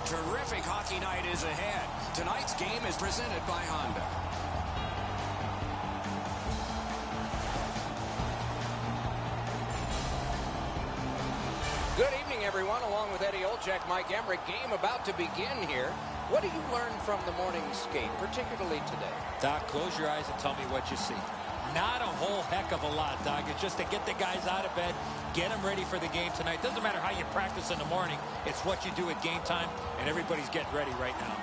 terrific hockey night is ahead. Tonight's game is presented by Honda. Good evening, everyone. Along with Eddie Olczyk, Mike Emrick. Game about to begin here. What do you learn from the morning skate, particularly today? Doc, close your eyes and tell me what you see. Not a whole heck of a lot, Doc. It's just to get the guys out of bed, get them ready for the game tonight. Doesn't matter how you practice in the morning. It's what you do at game time, and everybody's getting ready right now.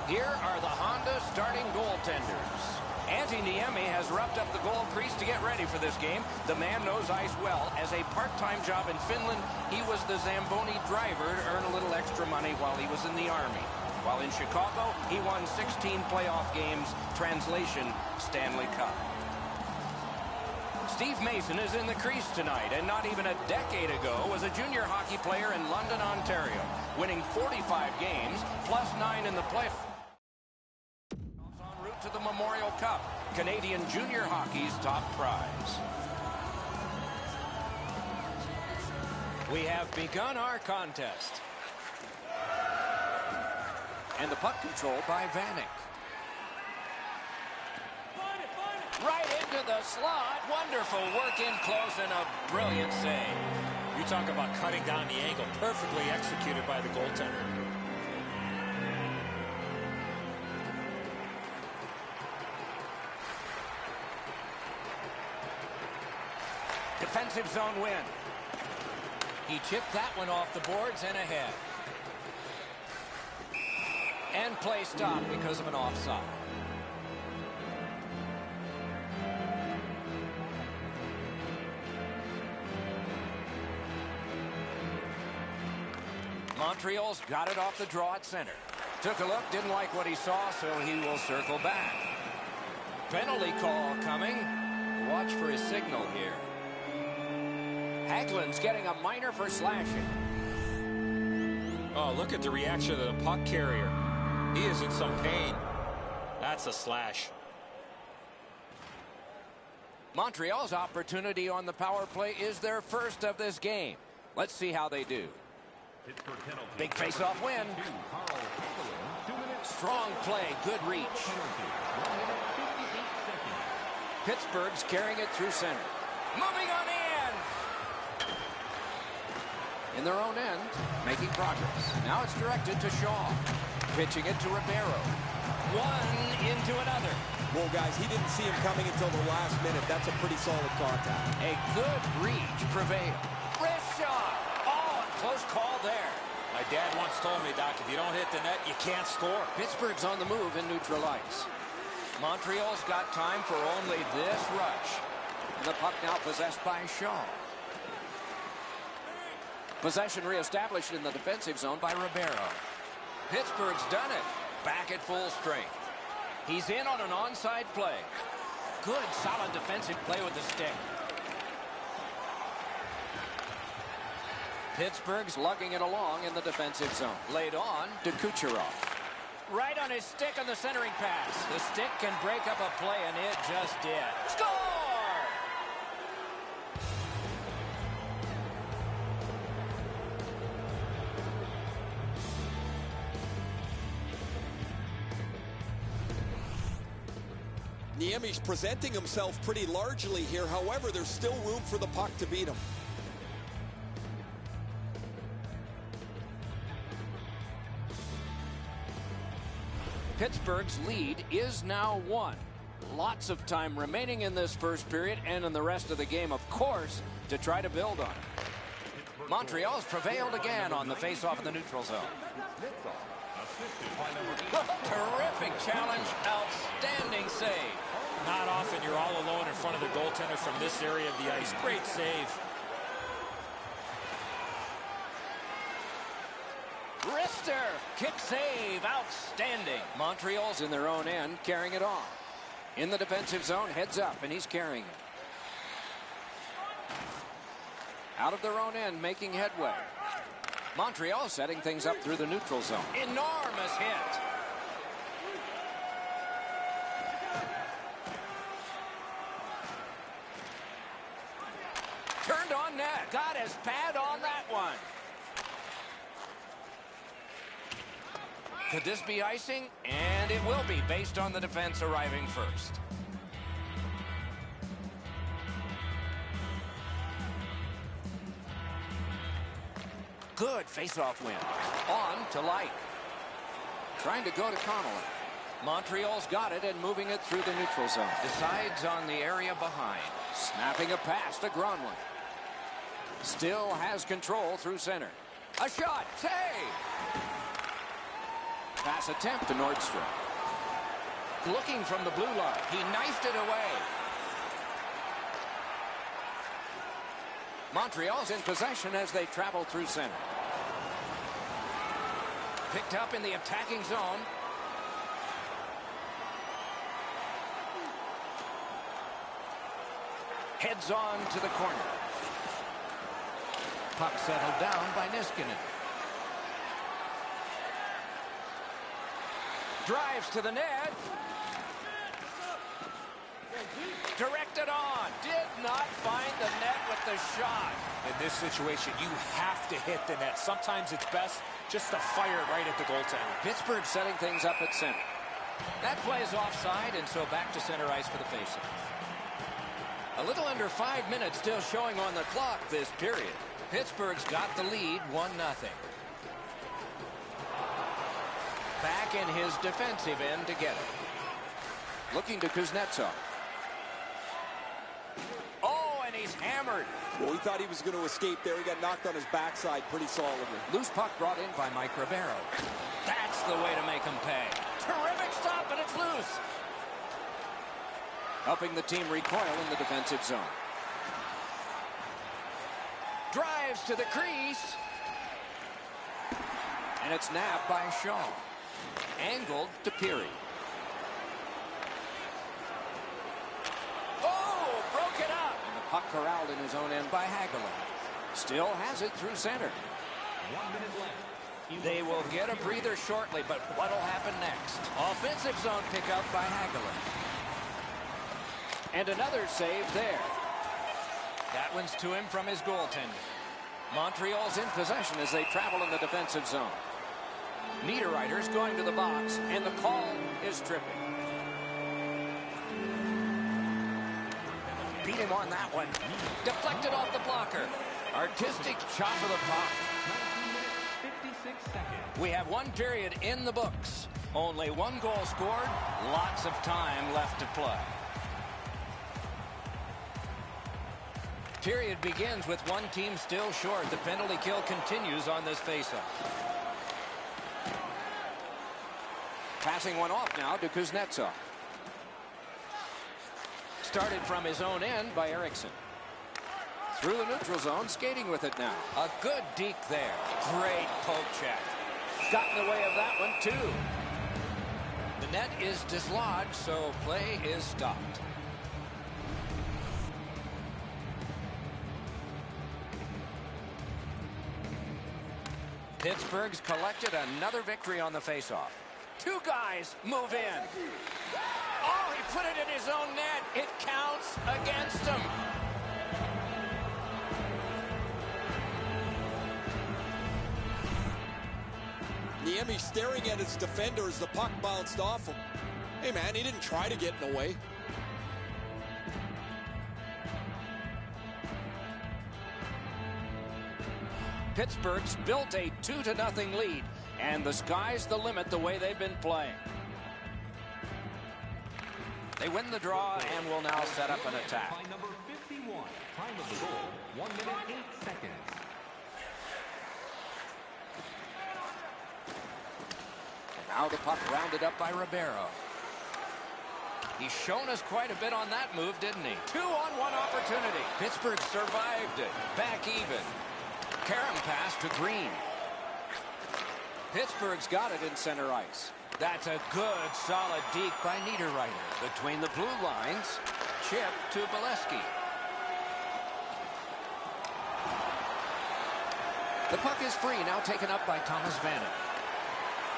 Here are the Honda starting goaltenders. Antti Niemi has roughed up the goal crease to get ready for this game. The man knows ice well. As a part-time job in Finland, he was the Zamboni driver to earn a little extra money while he was in the Army. While in Chicago, he won 16 playoff games. Translation, Stanley Cup. Steve Mason is in the crease tonight, and not even a decade ago was a junior hockey player in London, Ontario, winning 45 games, plus 9 in the playoffs. En route to the Memorial Cup, Canadian junior hockey's top prize. We have begun our contest. And the puck control by Vanek. Right into the slot. Wonderful work in close and a brilliant save. You talk about cutting down the angle. Perfectly executed by the goaltender. Defensive zone win. He chipped that one off the boards and ahead. And play stopped because of an offside. Montreal's got it off the draw at center. Took a look, didn't like what he saw, so he will circle back. Penalty call coming. Watch for his signal here. Hagelin's getting a minor for slashing. Oh, look at the reaction of the puck carrier. He is in some pain. That's a slash. Montreal's opportunity on the power play is their first of this game. Let's see how they do. Big face-off win. Strong play, good reach. Pittsburgh's carrying it through center. Moving on in. In their own end, making progress. Now it's directed to Shaw. Pitching it to Ribeiro. One into another. Well, guys, he didn't see him coming until the last minute. That's a pretty solid contact. A good reach prevailed. Wrist shot. Oh, a close call there. My dad once told me, Doc, if you don't hit the net, you can't score. Pittsburgh's on the move in neutral ice. Montreal's got time for only this rush. And the puck now possessed by Shaw. Possession reestablished in the defensive zone by Ribeiro. Pittsburgh's done it. Back at full strength. He's in on an onside play. Good, solid defensive play with the stick. Pittsburgh's lugging it along in the defensive zone. Laid on to Kucherov. Right on his stick on the centering pass. The stick can break up a play, and it just did. Score! Niemi's presenting himself pretty largely here. However, there's still room for the puck to beat him. Pittsburgh's lead is now 1. Lots of time remaining in this first period and in the rest of the game, of course, to try to build on it. Montreal's prevailed again on the face-off in the neutral zone. Terrific challenge, outstanding save. Not often you're all alone in front of the goaltender from this area of the ice. Great save. Rister, kick save, outstanding. Montreal's in their own end, carrying it on. In the defensive zone, heads up, and he's carrying it. Out of their own end, making headway. Montreal setting things up through the neutral zone. Enormous hit. Turned on net. Got his pad on that Could this be icing? And it will be, based on the defense arriving first. Good face-off win. On to Light. Trying to go to Connolly. Montreal's got it and moving it through the neutral zone. Decides on the area behind. Snapping a pass to Gronlund. Still has control through center. A shot. Save! Pass attempt to Nordstrom. Looking from the blue line. He knifed it away. Montreal's in possession as they travel through center. Picked up in the attacking zone. Heads on to the corner. Puck settled down by Niskanen. Drives to the net. Directed on. Did not find the net with the shot. In this situation, you have to hit the net. Sometimes it's best just to fire it right at the goaltender. Pittsburgh setting things up at center. That play is offside, and so back to center ice for the faceoff. A little under 5 minutes still showing on the clock this period. Pittsburgh's got the lead, 1-0. Back in his defensive end to get it. Looking to Kuznetsov. Oh, and he's hammered. Well, he thought he was going to escape there. He got knocked on his backside pretty solidly. Loose puck brought in by Mike Ribeiro. That's the way to make him pay. Terrific stop, and it's loose. Helping the team recoil in the defensive zone. Drives to the crease. And it's nabbed by Shaw. Angled to Peary. Oh, broke it up. And the puck corralled in his own end by Hagelin. Still has it through center. 1 minute left. They will get a breather shortly, but what'll happen next? Offensive zone pickup by Hagelin. And another save there. That one's to him from his goaltender. Montreal's in possession as they travel in the defensive zone. Niederreiter's going to the box, and the call is tripping. Beat him on that one. Deflected off the blocker. Artistic chop of the puck. 56 seconds. We have one period in the books. Only one goal scored. Lots of time left to play. Period begins with one team still short. The penalty kill continues on this faceoff. Passing one off now to Kuznetsov. Started from his own end by Eriksson. Through the neutral zone, skating with it now. A good deke there. Great poke check. Got in the way of that one, too. The net is dislodged, so play is stopped. Pittsburgh's collected another victory on the faceoff. Two guys move in. Oh, he put it in his own net. It counts against him. Niemi staring at his defender as the puck bounced off him. Hey, man, he didn't try to get in the way. Pittsburgh's built a 2-0 lead, and the sky's the limit the way they've been playing. They win the draw and will now set up an attack. By number 51, time of the goal, 1 minute 8 seconds. And now the puck rounded up by Ribeiro. He's shown us quite a bit on that move, didn't he? 2-on-1 opportunity. Pittsburgh survived it. Back even. Karam pass to Green. Pittsburgh's got it in center ice. That's a good, solid deke by Niederreiter. Between the blue lines, chip to Bolesky. The puck is free, now taken up by Thomas Vanek.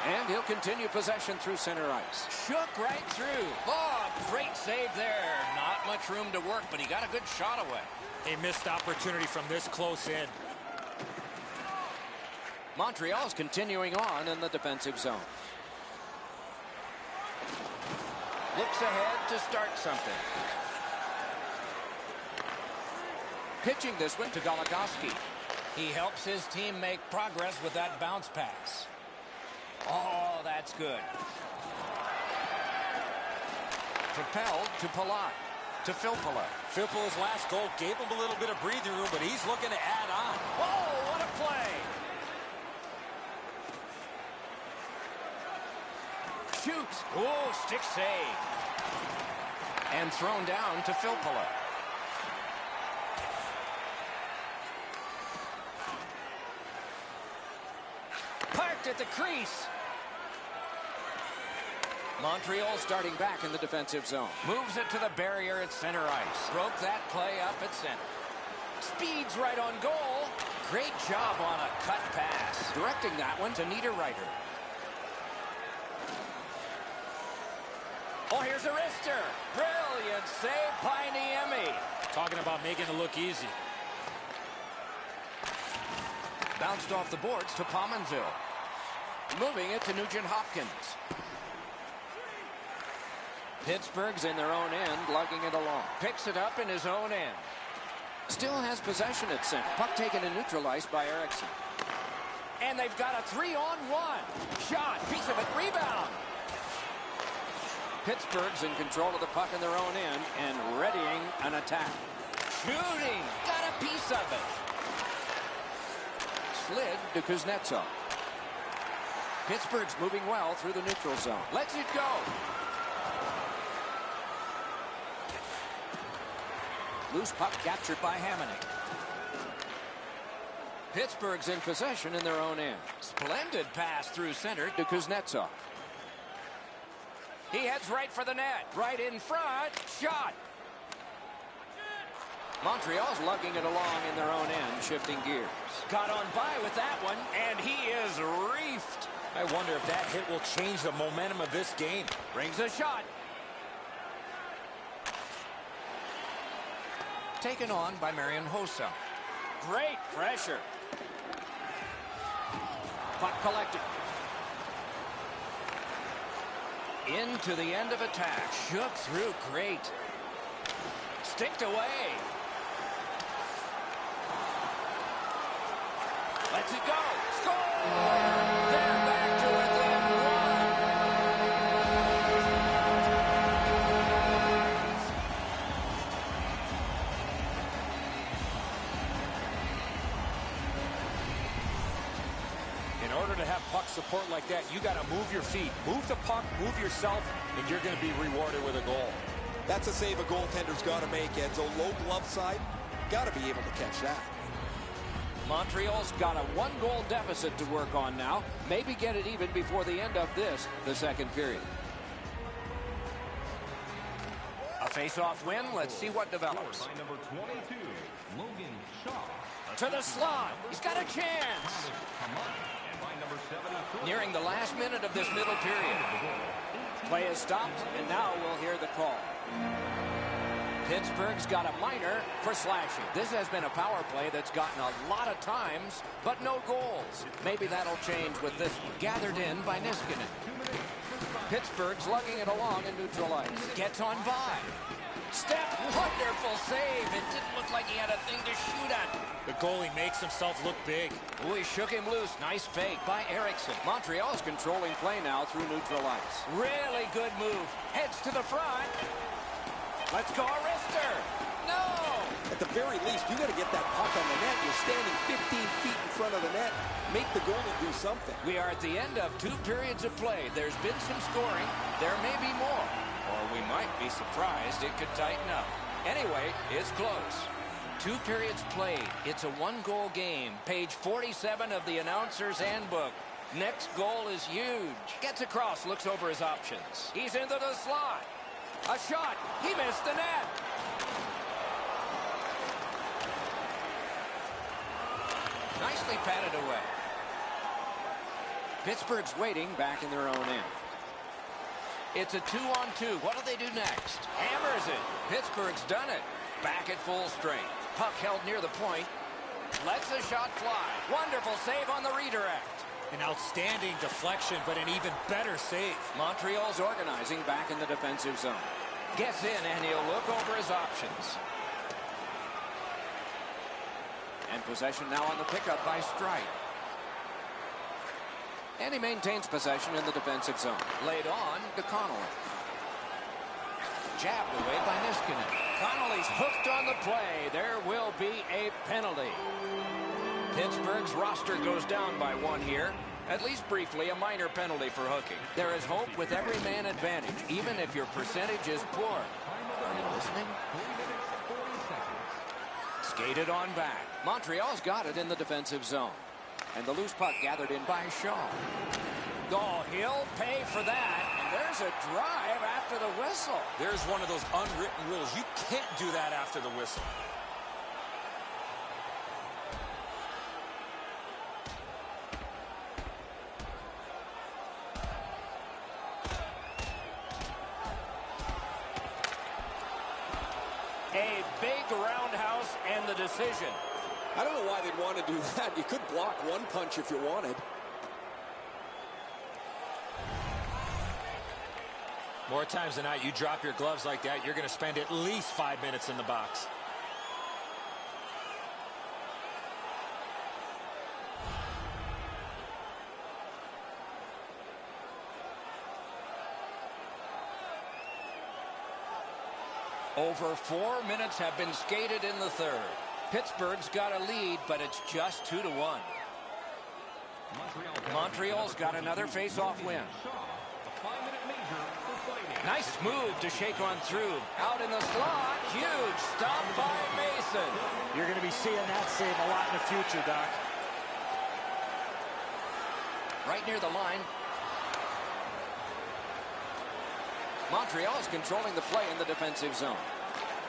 And he'll continue possession through center ice. Shook right through. Oh, great save there. Not much room to work, but he got a good shot away. A missed opportunity from this close in. Montreal's continuing on in the defensive zone. Looks ahead to start something. Pitching this one to Goligoski. He helps his team make progress with that bounce pass. Oh, that's good. Propelled to Palat. To Filppula. Filppula's last goal gave him a little bit of breathing room, but he's looking to add on. Oh, what a play. Shoots. Oh, stick save. And thrown down to Filppula. Parked at the crease. Montreal starting back in the defensive zone. Moves it to the barrier at center ice. Broke that play up at center. Speeds right on goal. Great job on a cut pass. Directing that one to Niederreiter. Oh, here's a wrister. Brilliant save by Niemi. Talking about making it look easy. Bounced off the boards to Pominville. Moving it to Nugent-Hopkins. Pittsburgh's in their own end, lugging it along. Picks it up in his own end. Still has possession at center. Puck taken and neutralized by Eriksson. And they've got a 3-on-1. Shot, piece of it, rebound. Pittsburgh's in control of the puck in their own end and readying an attack. Shooting, got a piece of it. Slid to Kuznetsov. Pittsburgh's moving well through the neutral zone. Lets it go. Loose puck captured by Hamonic. Pittsburgh's in possession in their own end. Splendid pass through center to Kuznetsov. He heads right for the net. Right in front. Shot. Montreal's lugging it along in their own end, shifting gears. Got on by with that one, and he is reefed. I wonder if that hit will change the momentum of this game. Brings a shot. Taken on by Marian Hossa. Great pressure. Puck collected. Into the end of attack. Shook through great. Sticked away. Lets it go. Score! They're back to within one. In order to have puck support like that, you got to move your feet. Move the puck, move yourself, and you're going to be rewarded with a goal. That's a save a goaltender's got to make, Enzo. Low glove side, got to be able to catch that. Montreal's got a one-goal deficit to work on now. Maybe get it even before the end of the second period. A face-off win. Let's see what develops. By number 22, Logan Shaw. To the slot. He's got a chance. And by number 74, Nearing the last minute of this middle period. Play is stopped, and now we'll hear the call. Pittsburgh's got a minor for slashing. This has been a power play that's gotten a lot of times, but no goals. Maybe that'll change with this one. Gathered in by Niskanen. Pittsburgh's lugging it along in neutral ice. Gets on by. Steph, wonderful save. It didn't look like he had a thing to shoot at. The goalie makes himself look big. Oh, he shook him loose. Nice fake by Eriksson. Montreal's controlling play now through neutral ice. Really good move. Heads to the front. Let's go, a wrister. No! At the very least, you got to get that puck on the net. You're standing 15 feet in front of the net. Make the goalie do something. We are at the end of 2 periods of play. There's been some scoring. There may be more. Or we might be surprised it could tighten up. Anyway, it's close. 2 periods played. It's a 1-goal game. Page 47 of the announcer's handbook. Next goal is huge. Gets across, looks over his options. He's into the slot. A shot. He missed the net. Nicely patted away. Pittsburgh's waiting back in their own end. It's a 2-on-2. What do they do next? Hammers it. Pittsburgh's done it. Back at full strength. Puck held near the point. Lets the shot fly. Wonderful save on the redirect. An outstanding deflection, but an even better save. Montreal's organizing back in the defensive zone. Gets in, and he'll look over his options. And possession now on the pickup by Streit. And he maintains possession in the defensive zone. Laid on to Connolly. Jabbed away by Niskanen. Connolly's hooked on the play. There will be a penalty. Pittsburgh's roster goes down by one here. At least briefly, a minor penalty for hooking. There is hope with every man advantage, even if your percentage is poor. Are you listening? Skated on back. Montreal's got it in the defensive zone. And the loose puck gathered in by Shaw. Oh, he'll pay for that. And there's a drive after the whistle. There's one of those unwritten rules. You can't do that after the whistle. A big roundhouse and the decision. I don't know why they'd want to do that. You could block one punch if you wanted. More times than not, you drop your gloves like that, you're going to spend at least 5 minutes in the box. Over 4 minutes have been skated in the third. Pittsburgh's got a lead, but it's just 2-1. Montreal's got another face-off win. Nice move to shake on through. Out in the slot. Huge stop by Mason. You're going to be seeing that save a lot in the future, Doc. Right near the line. Montreal's controlling the play in the defensive zone.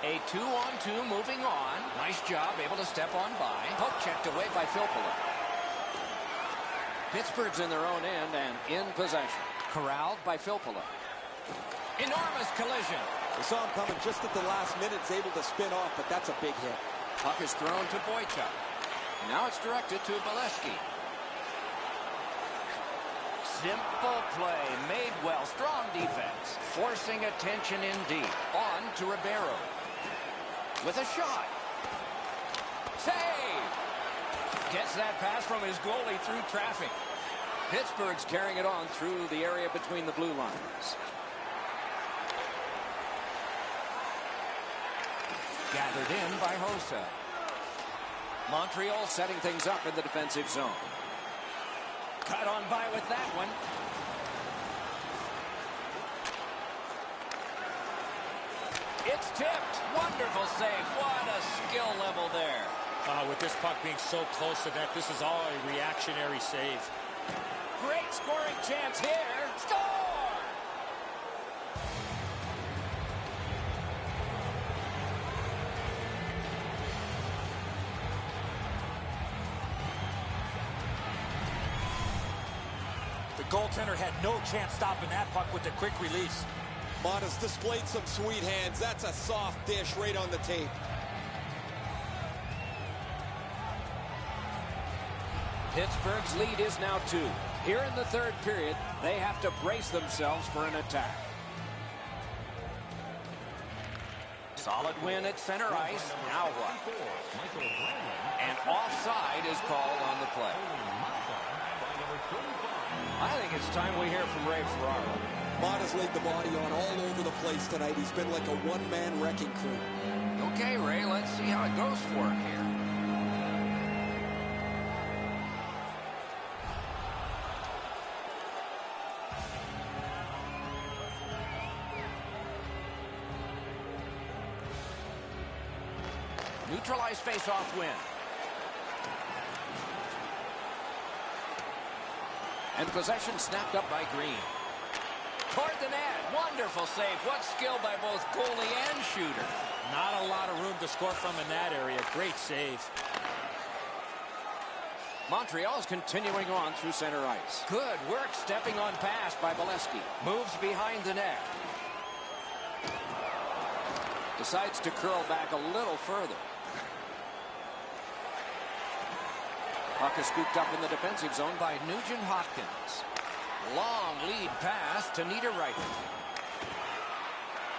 A 2-on-2 moving on. Nice job, able to step on by. Poke checked away by Filppula. Pittsburgh's in their own end and in possession. Corralled by Filppula. Enormous collision. We saw him coming just at the last minute. He's able to spin off, but that's a big hit. Puck is thrown to Boychuk. Now it's directed to Bolesky. Simple play, made well, strong defense. Forcing attention indeed. On to Ribeiro. With a shot. Save! Gets that pass from his goalie through traffic. Pittsburgh's carrying it on through the area between the blue lines. Gathered in by Hossa. Montreal setting things up in the defensive zone. Cut on by with that one. It's tipped. Wonderful save. What a skill level there. With this puck being so close to net, this is all a reactionary save. Great scoring chance here. Score! The goaltender had no chance stopping that puck with the quick release. Motta's displayed some sweet hands. That's a soft dish right on the tape. Pittsburgh's lead is now 2. Here in the third period, they have to brace themselves for an attack. Solid win at center ice. Now what? And offside is called on the play. I think it's time we hear from Ray Ferraro. Motta's laid the body on all over the place tonight. He's been like a one-man wrecking crew. Okay, Ray, let's see how it goes for him here. Neutralized face-off win. And possession snapped up by Green. Toward the net. Wonderful save. What skill by both goalie and shooter. Not a lot of room to score from in that area. Great save. Montreal's continuing on through center ice. Good work stepping on pass by Bolesky. Moves behind the net. Decides to curl back a little further. Puck is scooped up in the defensive zone by Nugent Hopkins. Long lead pass to Niederreiter.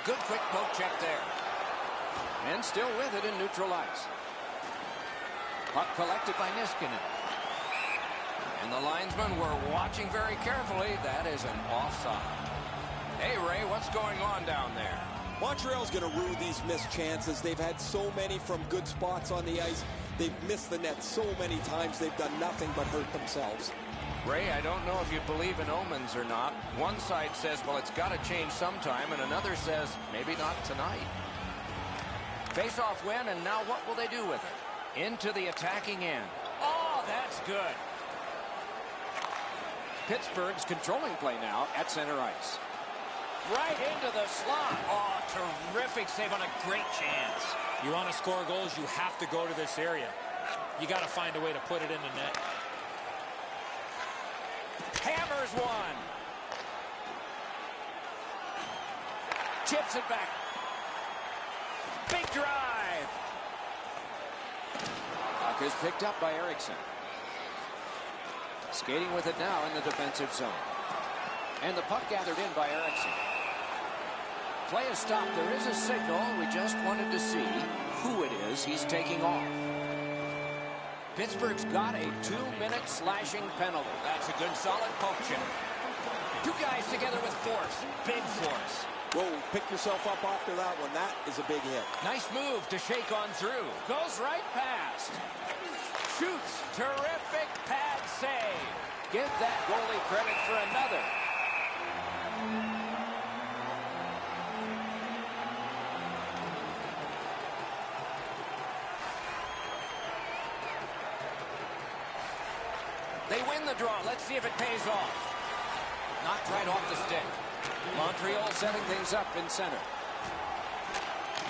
Good quick poke check there. And still with it in neutral ice. Puck collected by Niskanen. And the linesmen were watching very carefully. That is an offside. Hey, Ray, what's going on down there? Montreal's going to rue these missed chances. They've had so many from good spots on the ice. They've missed the net so many times. They've done nothing but hurt themselves. Ray, I don't know if you believe in omens or not. One side says, well, it's got to change sometime, and another says, maybe not tonight. Face-off win, and now what will they do with it? Into the attacking end. Oh, that's good. Pittsburgh's controlling play now at center ice. Right into the slot. Oh, terrific save on a great chance. You want to score goals, you have to go to this area. You got to find a way to put it in the net. Hammers one. Chips it back. Big drive. Puck is picked up by Eriksson. Skating with it now in the defensive zone. And the puck gathered in by Eriksson. Play is stopped. There is a signal. We just wanted to see who it is he's taking off. Pittsburgh's got a 2-minute slashing penalty. That's a good solid poke check. Two guys together with force. Big force. Whoa, pick yourself up after that one. That is a big hit. Nice move to shake on through. Goes right past. Shoots. Terrific pad save. Give that goalie credit for another. They win the draw. Let's see if it pays off. Knocked right off the stick. Montreal setting things up in center.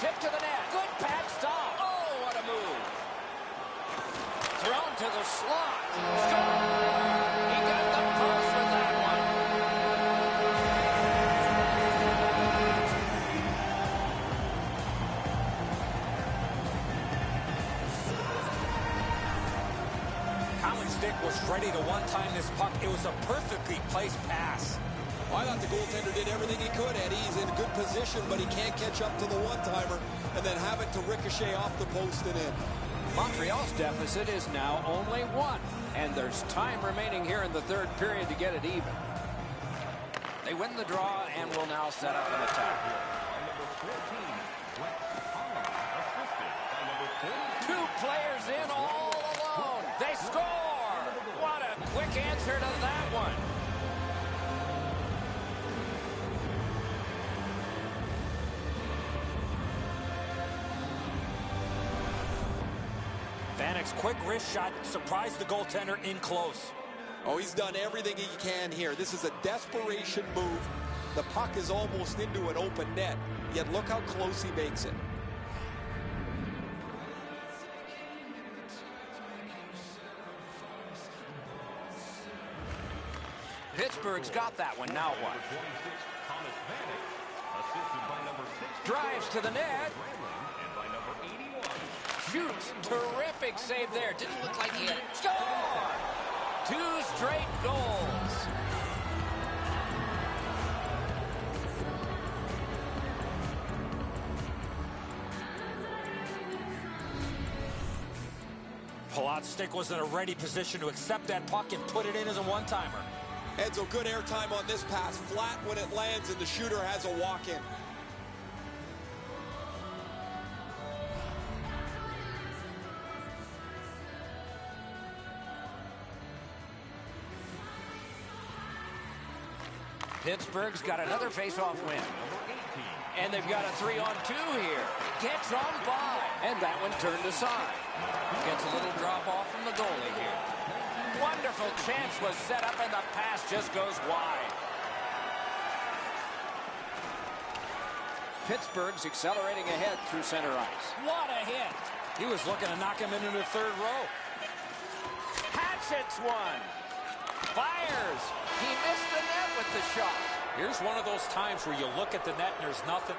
Tip to the net. Good pad stop. Oh, what a move. Thrown to the slot. Score! He got the post with that one. Common stick was ready to one-time this puck. It was a perfectly placed pass. I thought the goaltender did everything he could, Eddie. He's in good position, but he can't catch up to the one-timer and then have it to ricochet off the post and in. Montreal's deficit is now only 1, and there's time remaining here in the third period to get it even. They win the draw and will now set up an attack. Two players in all alone. They score! What a quick answer to that one. Vanek's quick wrist shot surprised the goaltender in close. Oh, he's done everything he can here. This is a desperation move. The puck is almost into an open net, yet look how close he makes it. Pittsburgh's got that one. Now what? Drives to the net. Shoots. Terrific save there. Didn't look like he had it. Score! 2 straight goals. Palat's stick was in a ready position to accept that puck and put it in as a one-timer. Edzo, good airtime on this pass. Flat when it lands, and the shooter has a walk-in. Pittsburgh's got another face-off win. And they've got a 3-on-2 here. Gets on by. And that one turned aside. Gets a little drop-off from the goalie here. Wonderful chance was set up, and the pass just goes wide. Pittsburgh's accelerating ahead through center ice. What a hit. He was looking to knock him into the third row. Hatchets one. Fires. He missed the net with the shot. Here's one of those times where you look at the net and there's nothing.